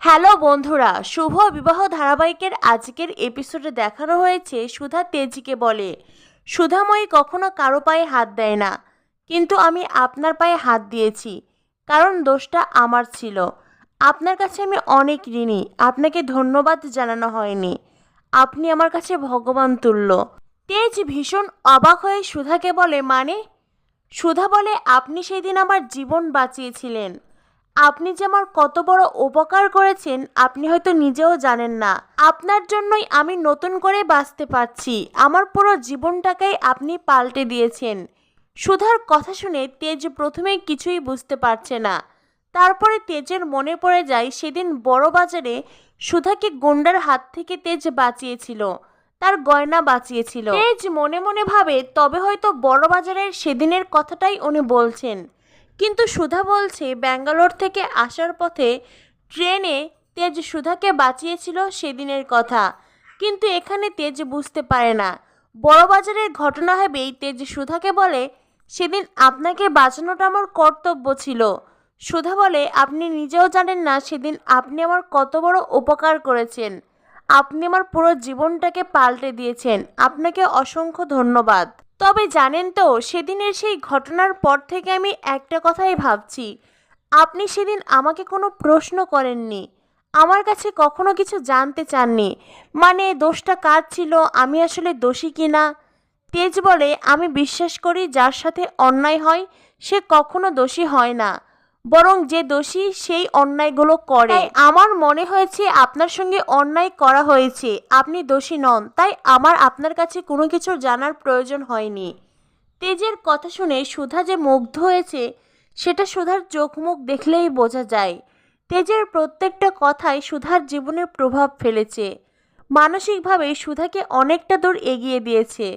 Hello বন্ধুরা, শুভ বিবাহ ধারাবাহিকের আজকের এপিসোডে দেখানো হয়েছে সুধা তেজিকে বলে, সুধাময়ী কখনো কারো পায়ে হাত দেয় না, কিন্তু আমি আপনার পায়ে হাত দিয়েছি, কারণ দোষটা আমার ছিল। আপনার কাছে আমি অনেক ঋণী, আপনাকে ধন্যবাদ জানানো হয়নি। আপনি আমার কাছে ভগবান তুল্য। তেজ ভীষণ অবাক হয়ে সুধাকে বলে, মানে? সুধা বলে, আপনি সেই দিন আমার জীবন বাঁচিয়েছিলেন। আপনি যে আমার কত বড় উপকার করেছেন আপনি হয়তো নিজেও জানেন না। আপনার জন্যই আমি নতুন করে বাঁচতে পারছি। আমার পুরো জীবনটাকেই আপনি পাল্টে দিয়েছেন। সুধার কথা শুনে তেজ প্রথমেই কিছুই বুঝতে পারছে না। তারপরে তেজের মনে পড়ে যায় সেদিন বড় বাজারে সুধাকে গুন্ডার হাত থেকে তেজ বাঁচিয়েছিল, তার গয়না বাঁচিয়েছিল। তেজ মনে মনে ভাবে তবে হয়তো বড় বাজারের সেদিনের কথাটাই উনি বলছেন। কিন্তু সুধা বলছে ব্যাঙ্গালোর থেকে আসার পথে ট্রেনে তেজ সুধাকে বাঁচিয়েছিল সেদিনের কথা। কিন্তু এখানে তেজ বুঝতে পারে না। বড়বাজারের ঘটনা ভেবেই তেজ সুধাকে বলে, সেদিন আপনাকে বাঁচানোটা আমার কর্তব্য ছিল। সুধা বলে, আপনি নিজেও জানেন না সেদিন আপনি আমার কত বড় উপকার করেছেন। আপনি আমার পুরো জীবনটাকে পাল্টে দিয়েছেন। আপনাকে অসংখ্য ধন্যবাদ। তবে জানেন তো, সেদিনের সেই ঘটনার পর থেকে আমি একটা কথাই ভাবছি, আপনি সেদিন আমাকে কোনো প্রশ্ন করেননি, আমার কাছে কখনো কিছু জানতে চাননি। মানে দোষটা কার ছিল, আমি আসলে দোষী কিনা। তেজ বলে, আমি বিশ্বাস করি যার সাথে অন্যায় হয় সে কখনো দোষী হয় না, বরং যে দোষী সেই অন্যায়গুলো করে। আমার মনে হয়েছে আপনার সঙ্গে অন্যায় করা হয়েছে, আপনি দোষী নন, তাই আমার আপনার কাছে কোনো কিছু জানার প্রয়োজন হয়নি। তেজের কথা শুনে সুধা যে মুগ্ধ হয়েছে সেটা সুধার চোখ মুখ দেখলেই বোঝা যায়। তেজের প্রত্যেকটা কথাই সুধার জীবনে প্রভাব ফেলেছে, মানসিকভাবে সুধাকে অনেকটা দূর এগিয়ে দিয়েছে।